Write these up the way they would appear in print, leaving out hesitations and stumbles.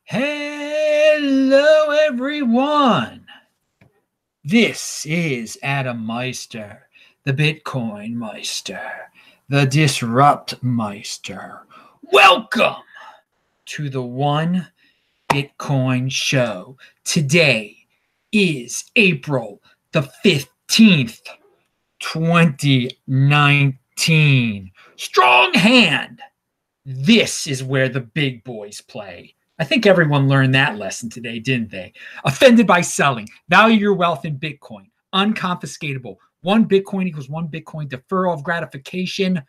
Hello, everyone. This is Adam Meister, the Bitcoin Meister, the Disrupt Meister. Welcome to the One Bitcoin Show. Today is April the 15th, 2019. Strong hand. This is where the big boys play. I think everyone learned that lesson today, didn't they? Offended by selling. Value your wealth in Bitcoin. Unconfiscatable. One Bitcoin equals one Bitcoin. Deferral of gratification.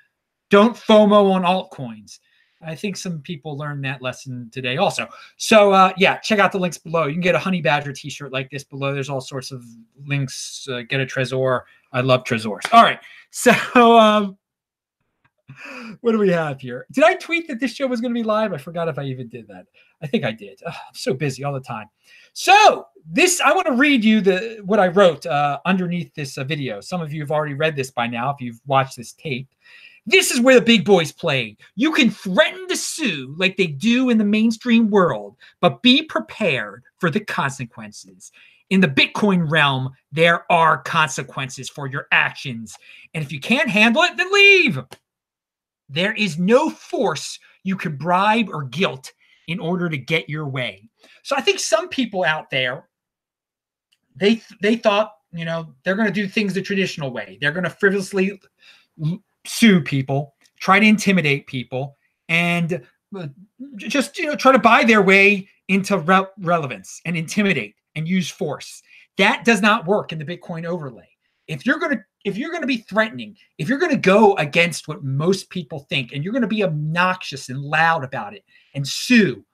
Don't FOMO on altcoins. I think some people learned that lesson today also. So, check out the links below. You can get a Honey Badger t-shirt like this below. There's all sorts of links. Get a Trezor. I love Trezors. All right. So, what do we have here? Did I tweet that this show was going to be live? I forgot if I even did that. I think I did. I'm so busy all the time. So I want to read you what I wrote underneath this video. Some of you have already read this by now if you've watched this tape. This is where the big boys play. You can threaten to sue like they do in the mainstream world, but be prepared for the consequences. In the Bitcoin realm, there are consequences for your actions. And if you can't handle it, then leave. There is no force you can bribe or guilt in order to get your way. So I think some people out there, they thought, they're going to do things the traditional way. They're going to frivolously sue people, try to intimidate people, and just try to buy their way into relevance and intimidate and use force. That does not work in the Bitcoin overlay. If you're going to be threatening, if you're going to go against what most people think, and you're going to be obnoxious and loud about it and sue,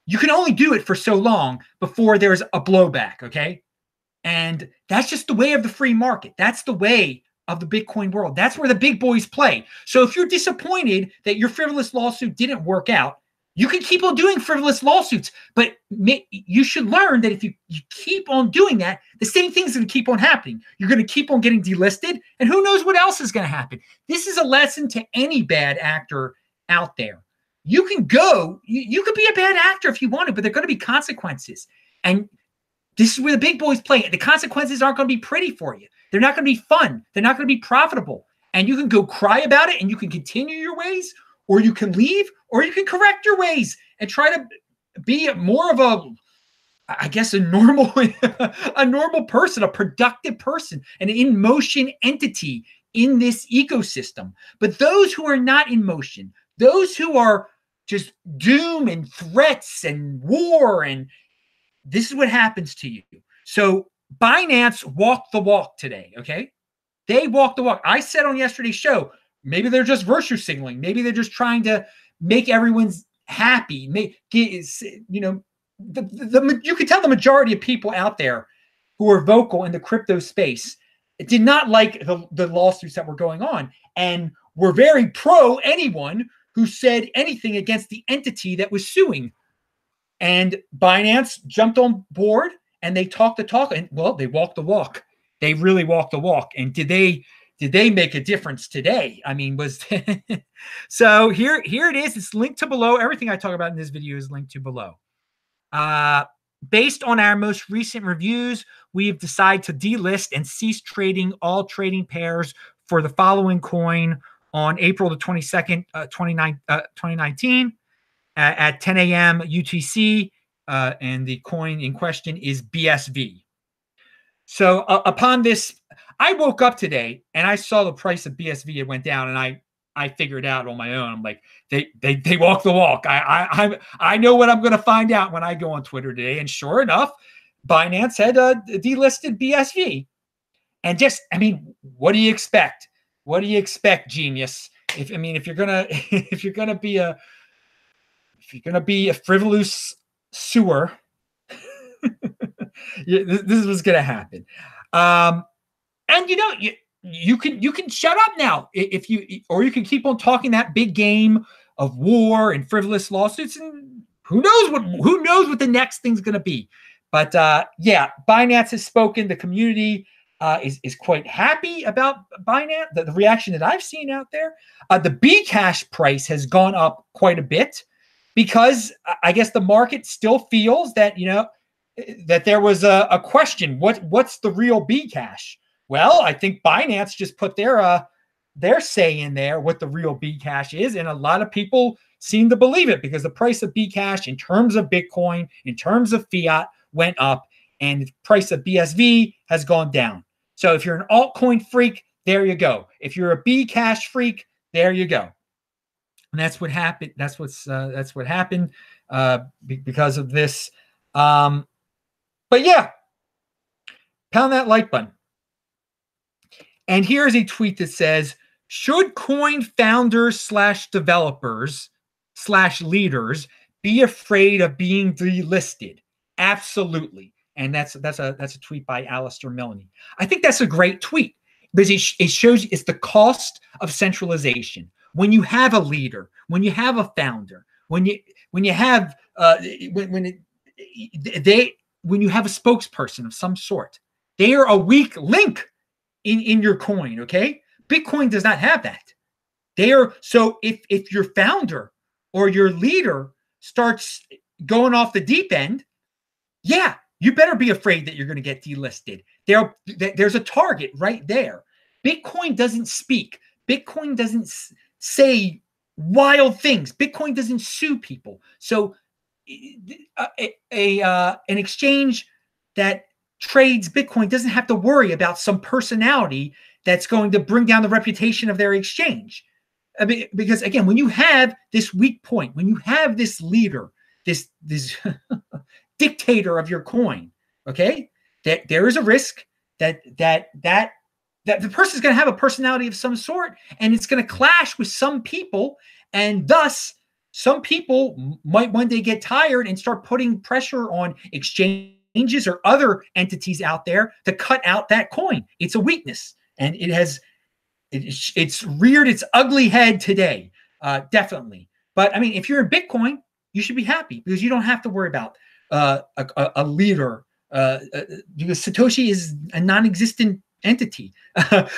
you can only do it for so long before there's a blowback, okay? And that's just the way of the free market. That's the way of the Bitcoin world. That's where the big boys play. So if you're disappointed that your frivolous lawsuit didn't work out, you can keep on doing frivolous lawsuits, but you should learn that if you keep on doing that, the same thing's going to keep on happening. You're going to keep on getting delisted, and who knows what else is going to happen. This is a lesson to any bad actor out there. You can go, you could be a bad actor if you wanted, but there are going to be consequences. And this is where the big boys play. The consequences aren't going to be pretty for you. They're not going to be fun. They're not going to be profitable. And you can go cry about it, and you can continue your ways, or you can leave, or you can correct your ways and try to be more of a normal, a normal person, a productive person, an in motion entity in this ecosystem. But those who are not in motion, those who are just doom and threats and war, and this is what happens to you. So Binance walked the walk today, okay? They walked the walk. I said on yesterday's show, maybe they're just virtue signaling. Maybe they're just trying to make everyone's happy. You can tell the majority of people out there who are vocal in the crypto space did not like the lawsuits that were going on, and were very pro anyone who said anything against the entity that was suing. And Binance jumped on board, and they talked the talk, and well, they walked the walk. They really walked the walk. And did they make a difference today? I mean, so here it is. It's linked to below. Everything I talk about in this video is linked to below. Based on our most recent reviews, we've decided to delist and cease trading all trading pairs for the following coin on April the 22nd, 2019 at 10 a.m. UTC. And the coin in question is BSV. So upon this, I woke up today and I saw the price of BSV. It went down, and I figured out on my own. I'm like, they walk the walk. I know what I'm going to find out when I go on Twitter today. And sure enough, Binance had delisted BSV. And what do you expect? What do you expect, genius? If you're gonna be a frivolous sewer, this was gonna happen. And you can shut up now or you can keep on talking that big game of war and frivolous lawsuits, and who knows what the next thing's going to be. But Binance has spoken. The community is quite happy about Binance. The reaction that I've seen out there, the Bcash price has gone up quite a bit. because I guess the market still feels that, that there was a question. What's the real Bcash? Well, I think Binance just put their say in there what the real Bcash is, and a lot of people seem to believe it because the price of Bcash in terms of Bitcoin, in terms of fiat, went up, and the price of BSV has gone down. So if you're an altcoin freak, there you go. If you're a Bcash freak, there you go. And that's what happened. That's what happened because of this. But yeah, pound that like button. And here's a tweet that says, should coin founders / developers / leaders be afraid of being delisted? Absolutely. And that's a tweet by Alistair Milne. I think that's a great tweet because it shows you it's the cost of centralization. When you have a leader, when you have a founder, when you have when you have a spokesperson of some sort, they are a weak link in your coin. Okay, Bitcoin does not have that. So if your founder or your leader starts going off the deep end, yeah, you better be afraid that you're going to get delisted. There's a target right there. Bitcoin doesn't speak. Bitcoin doesn't say wild things. Bitcoin doesn't sue people. So an exchange that trades Bitcoin doesn't have to worry about some personality that's going to bring down the reputation of their exchange. I mean, because again, when you have this weak point, when you have this leader, this dictator of your coin, okay, that there is a risk that the person is going to have a personality of some sort, and it's going to clash with some people, and thus some people might one day get tired and start putting pressure on exchanges or other entities out there to cut out that coin. It's a weakness, and it's reared its ugly head today, definitely. But I mean, if you're in Bitcoin, you should be happy because you don't have to worry about a leader, because Satoshi is a non-existent entity,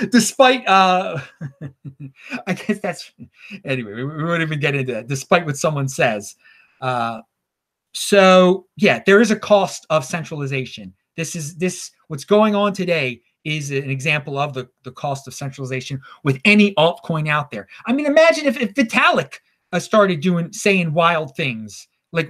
despite I guess that's anyway, we won't even get into that, despite what someone says. So yeah, there is a cost of centralization. What's going on today is an example of the cost of centralization with any altcoin out there. I mean, imagine if Vitalik started saying wild things like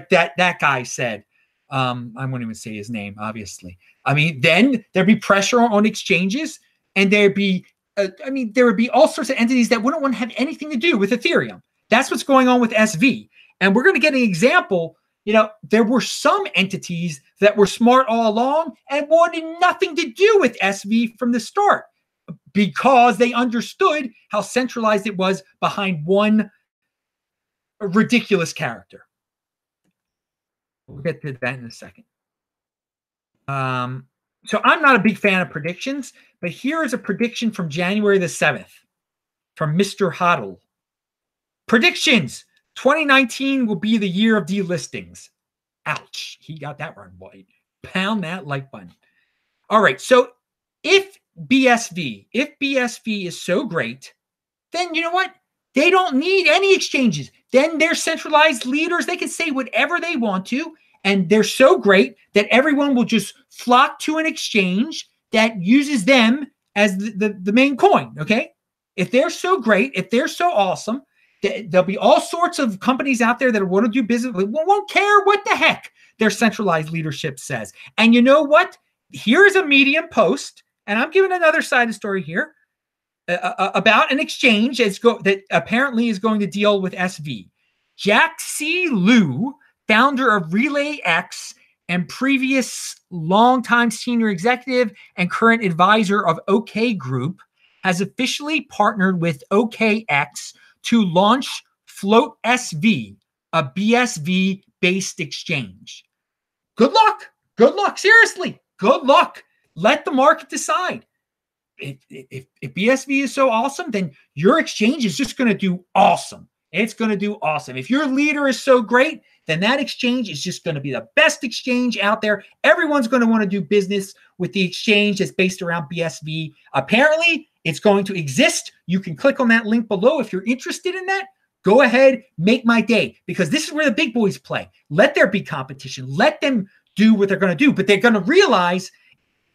that guy said. I won't even say his name, obviously. I mean, then there'd be pressure on exchanges, and there would be all sorts of entities that wouldn't want to have anything to do with Ethereum. That's what's going on with SV. And we're going to get an example. There were some entities that were smart all along and wanted nothing to do with SV from the start because they understood how centralized it was behind one ridiculous character. We'll get to that in a second. So I'm not a big fan of predictions, but here is a prediction from January the 7th from Mr. Hodl. Predictions: 2019 will be the year of delistings. Ouch. He got that one right. Pound that like button. All right. So if BSV is so great, then you know what? They don't need any exchanges. Then they're centralized leaders. They can say whatever they want to. And they're so great that everyone will just flock to an exchange that uses them as the main coin, okay? If they're so great, if they're so awesome, there'll be all sorts of companies out there that want to do business. Won't care what the heck their centralized leadership says. And you know what? Here's a Medium post, and I'm giving another side of the story here about an exchange that apparently is going to deal with SV. Jack C. Liu, founder of RelayX and previous longtime senior executive and current advisor of OK Group, has officially partnered with OKX to launch Float SV, a BSV-based exchange. Good luck. Good luck. Seriously, good luck. Let the market decide. If BSV is so awesome, then your exchange is just going to do awesome. It's going to do awesome. If your leader is so great, then that exchange is just going to be the best exchange out there. Everyone's going to want to do business with the exchange that's based around BSV. Apparently, it's going to exist. You can click on that link below if you're interested in that. Go ahead, make my day, because this is where the big boys play. Let there be competition. Let them do what they're going to do, but they're going to realize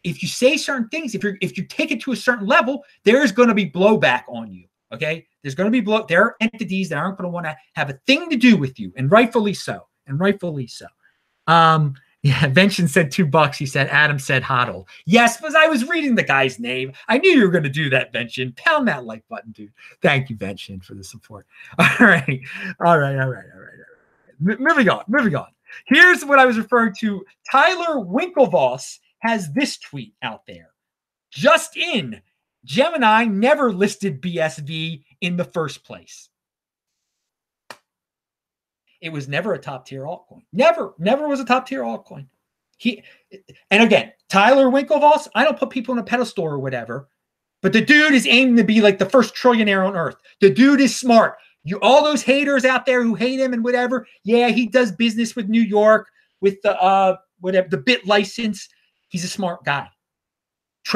if you say certain things, if you take it to a certain level, there's going to be blowback on you. Okay, there's going to be there are entities that aren't going to want to have a thing to do with you, and rightfully so. And rightfully so. Yeah, Vention said $2. He said Adam said hodl. Yes, because I was reading the guy's name. I knew you were going to do that, Vention. Pound that like button, dude. Thank you, Vention, for the support. All right. Moving on. Here's what I was referring to. Tyler Winklevoss has this tweet out there. Just in, Gemini never listed BSV in the first place. It was never a top tier altcoin. Never was a top tier altcoin. And again, Tyler Winklevoss, I don't put people on a pedestal or whatever, but the dude is aiming to be like the first trillionaire on earth. The dude is smart. All those haters out there who hate him and whatever, yeah, he does business with New York with the bit license. He's a smart guy.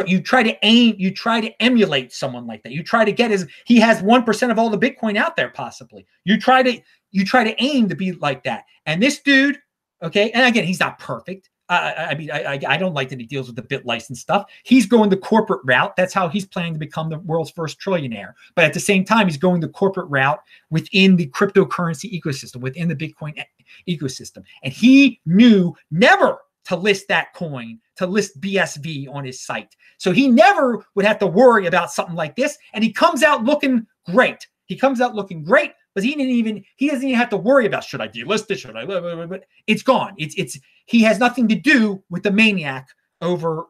You try to emulate someone like that. You try to get he has 1% of all the Bitcoin out there, possibly. You try to aim to be like that. And this dude, okay, and again, he's not perfect. I don't like that he deals with the bit license stuff. He's going the corporate route. That's how he's planning to become the world's first trillionaire. But at the same time, he's going the corporate route within the cryptocurrency ecosystem, within the Bitcoin ecosystem. And he knew never to list that coin, to list BSV on his site. So he never would have to worry about something like this. And he comes out looking great. But he doesn't even have to worry about, should I delist it? Should I? It's gone. He has nothing to do with the maniac over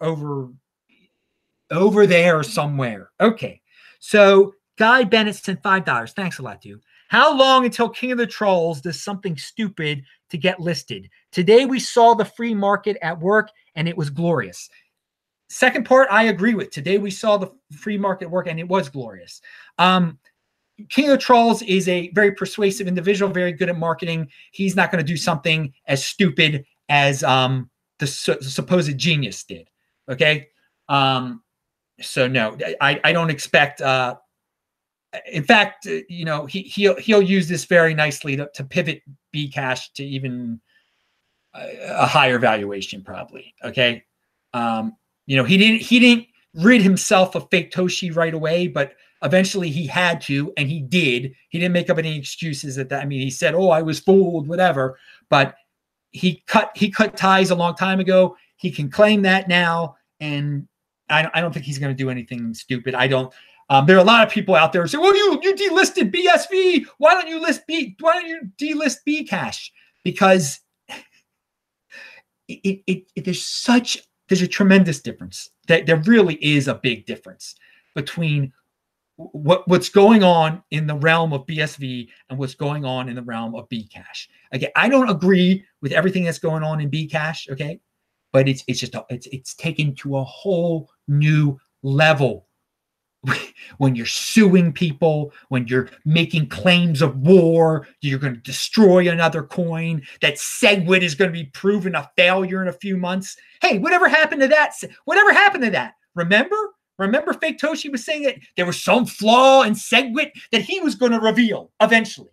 there somewhere. Okay. So Guy Bennett sent $5. Thanks a lot, dude. How long until King of the Trolls does something stupid to get listed? Today we saw the free market at work and it was glorious. Second part, I agree with. Today we saw the free market work and it was glorious. King of the Trolls is a very persuasive individual, very good at marketing. He's not going to do something as stupid as the supposed genius did. Okay. So no, I don't expect, in fact, he'll use this very nicely to pivot Bcash to even a higher valuation, probably. Okay. He didn't rid himself of fake Toshi right away, but eventually he had to, and he did. He didn't make up any excuses at that. I mean, he said, "Oh, I was fooled," whatever. But he cut ties a long time ago. He can claim that now, and I don't think he's going to do anything stupid. I don't. There are a lot of people out there who say, "Well, you delisted BSV. Why don't you delist Bcash?" Because there's a tremendous difference. There really is a big difference between what's going on in the realm of BSV and what's going on in the realm of Bcash. Again, I don't agree with everything that's going on in Bcash, okay? But it's taken to a whole new level. When you're suing people, when you're making claims of war, you're going to destroy another coin, that SegWit is going to be proven a failure in a few months. Hey, whatever happened to that? Remember Fake Toshi was saying that there was some flaw in SegWit that he was going to reveal eventually.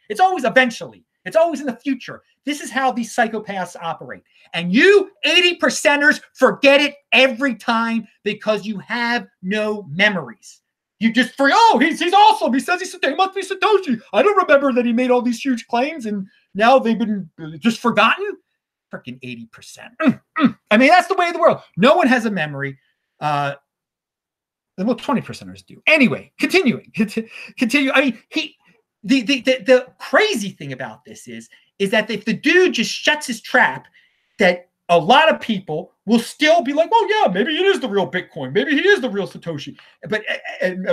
It's always eventually. It's always in the future. This is how these psychopaths operate. And you 80%ers forget it every time because you have no memories. You just forget, he's awesome. He says he must be Satoshi. I don't remember that he made all these huge claims and now they've been just forgotten. Freaking 80%. I mean, that's the way of the world. No one has a memory. Well, 20%ers do. Anyway, continue. I mean, the crazy thing about this is that if the dude just shuts his trap, that a lot of people will still be like, "Oh yeah, maybe it is the real Bitcoin. Maybe he is the real Satoshi." But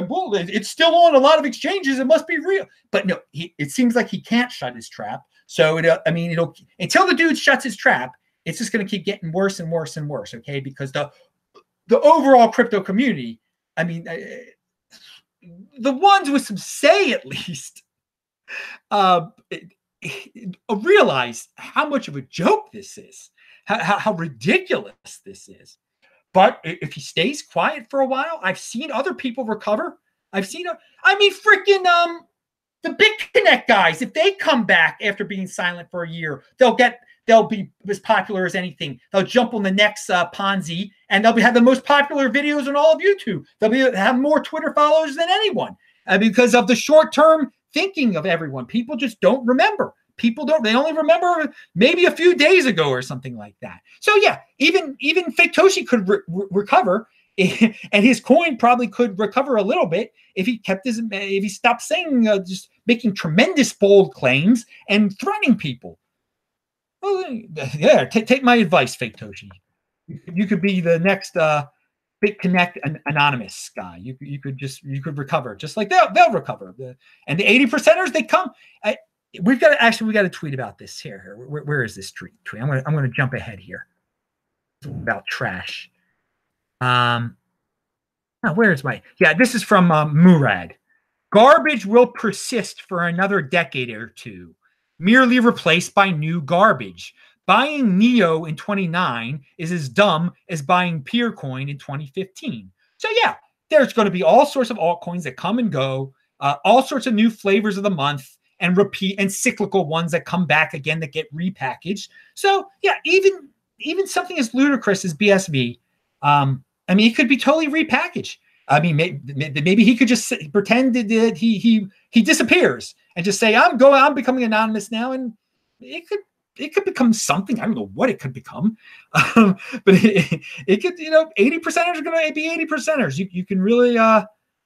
well, it's still on a lot of exchanges. It must be real. But no, it seems like he can't shut his trap. So it'll until the dude shuts his trap, it's just going to keep getting worse and worse and worse. Okay, because the overall crypto community, I mean, the ones with some say at least, realize how much of a joke this is, how ridiculous this is. But if he stays quiet for a while, I've seen other people recover. The BitConnect guys, if they come back after being silent for a year, they'll be as popular as anything. They'll jump on the next Ponzi, and they'll have the most popular videos on all of YouTube. They'll have more Twitter followers than anyone because of the short-term thinking of everyone. People just don't remember. They only remember maybe a few days ago or something like that. So yeah, even Fake Toshi could recover, and his coin probably could recover a little bit if he stopped saying just making tremendous bold claims and threatening people. Well, yeah, take my advice, Fake Toshi. You could be the next BitConnect anonymous guy. You could recover just like they'll recover. And the 80%ers, they come. We got to tweet about this here. Where is this tweet? I'm gonna jump ahead here. It's about trash. Where's my? Yeah, this is from Murad. Garbage will persist for another decade or two, merely replaced by new garbage. Buying Neo in 29 is as dumb as buying Peercoin in 2015. So yeah, there's going to be all sorts of altcoins that come and go, all sorts of new flavors of the month, and repeat and cyclical ones that come back again that get repackaged. So yeah, even something as ludicrous as BSV, it could be totally repackaged. Maybe he could just pretend that he disappears and just say, I'm becoming anonymous now, and it could become something. I don't know what it could become, but it could, 80%ers are going to be 80%ers. You can really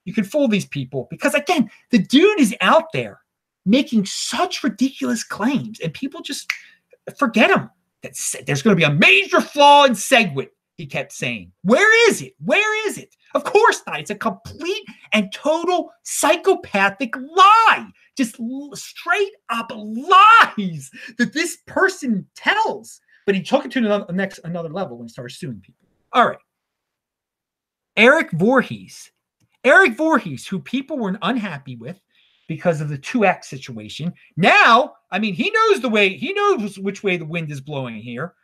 you can fool these people because again, the dude is out there making such ridiculous claims, and people just forget him. There's going to be a major flaw in SegWit. He kept saying, where is it? Where is it? Of course not. It's a complete and total psychopathic lie. Just straight up lies that this person tells. But he took it to another level when he started suing people. All right. Eric Voorhees, who people were unhappy with because of the 2X situation. Now, he knows which way the wind is blowing here.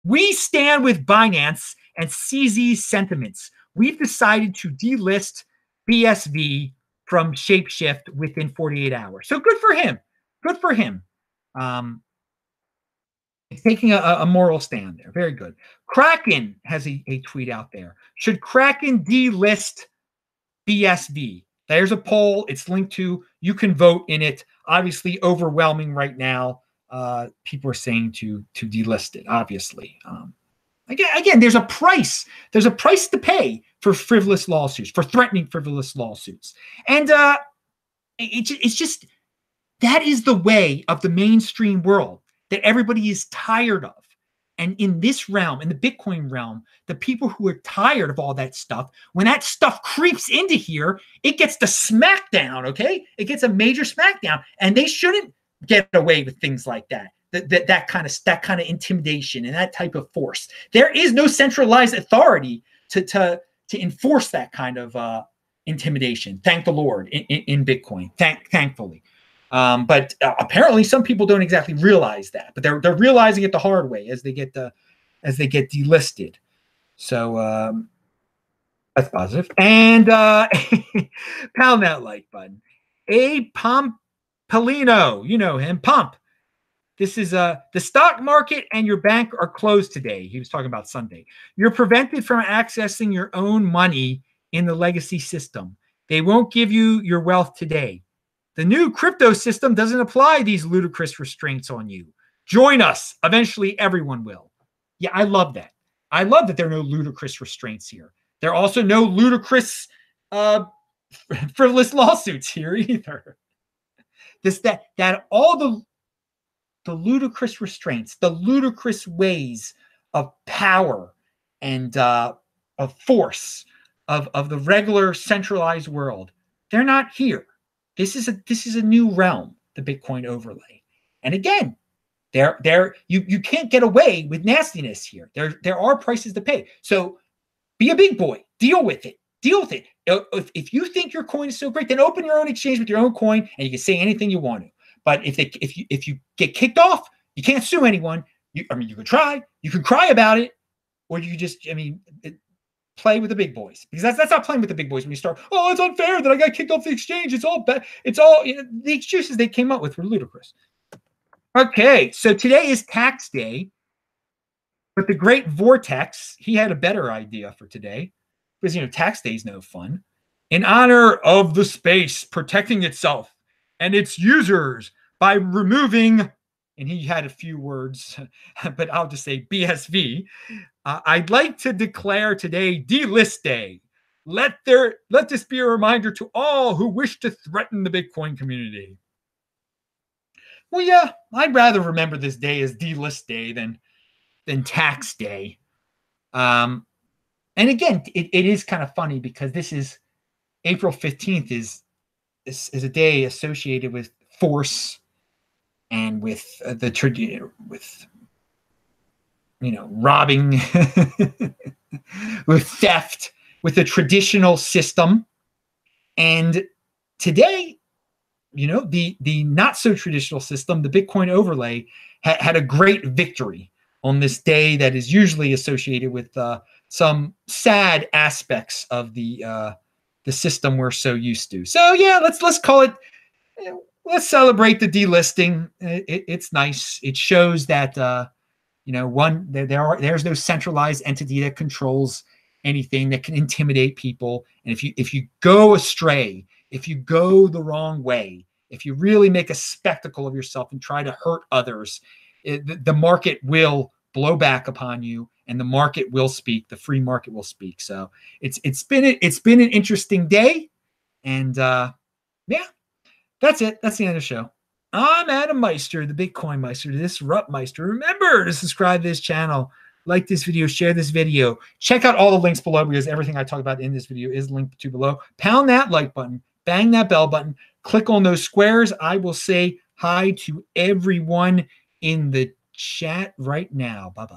We stand with Binance and CZ's sentiments. We've decided to delist BSV from Shapeshift within 48 hours. So good for him. Good for him. Taking a moral stand there. Very good. Kraken has a tweet out there. Should Kraken delist BSV? There's a poll. It's linked to. You can vote in it. Obviously overwhelming right now. People are saying to delist it, obviously. Again, there's a price. There's a price to pay for frivolous lawsuits, for threatening frivolous lawsuits. And it's just, that is the way of the mainstream world that everybody is tired of. And in this realm, in the Bitcoin realm, the people who are tired of all that stuff, when that stuff creeps into here, it gets the smackdown, okay? It gets a major smackdown. And they shouldn't get away with things like that. That kind of intimidation and that type of force. There is no centralized authority to enforce that kind of intimidation. Thank the Lord in Bitcoin. Thankfully, but apparently some people don't exactly realize that. But they're realizing it the hard way as they get delisted. So that's positive. And pound that like button. A Pompolino, you know him, Pump. This is the stock market and your bank are closed today. He was talking about Sunday. You're prevented from accessing your own money in the legacy system. They won't give you your wealth today. The new crypto system doesn't apply these ludicrous restraints on you. Join us. Eventually, everyone will. Yeah, I love that. I love that there are no ludicrous restraints here. There are also no ludicrous frivolous lawsuits here either. That all the ludicrous restraints, the ludicrous ways of power and of force of the regular centralized world, they're not here. This is a new realm, the Bitcoin overlay. And again, you can't get away with nastiness here. There are prices to pay. So be a big boy. Deal with it. Deal with it. If you think your coin is so great, then open your own exchange with your own coin, and you can say anything you want to. But if you get kicked off, you can't sue anyone. You can try. You can cry about it, or you just play with the big boys, because that's not playing with the big boys when you start, oh, it's unfair that I got kicked off the exchange. It's all bad. It's all, the excuses they came up with were ludicrous. Okay, so today is tax day, but the great Vortex, he had a better idea for today, because, tax day is no fun. In honor of the space protecting itself and its users by removing, and he had a few words, but I'll just say BSV. I'd like to declare today delist day. Let this be a reminder to all who wish to threaten the Bitcoin community. Well, yeah, I'd rather remember this day as delist day than tax day. And again, it is kind of funny because this is April 15th is a day associated with force and with robbing, with theft, with the traditional system. And today, the not so traditional system, the Bitcoin overlay, had a great victory on this day that is usually associated with some sad aspects of the system we're so used to. So yeah, let's call it. Let's celebrate the delisting. It's nice. It shows that there's no centralized entity that controls anything, that can intimidate people. And if you go astray, if you go the wrong way, if you really make a spectacle of yourself and try to hurt others, the market will blow back upon you, and the market will speak. The free market will speak. So it's been an interesting day, and yeah, that's it. That's the end of the show. I'm Adam Meister, the Bitcoin Meister, the Disrupt Meister. Remember to subscribe to this channel, like this video, share this video. Check out all the links below, because everything I talk about in this video is linked to below. Pound that like button, bang that bell button, click on those squares. I will say hi to everyone in the chat right now. Bye-bye.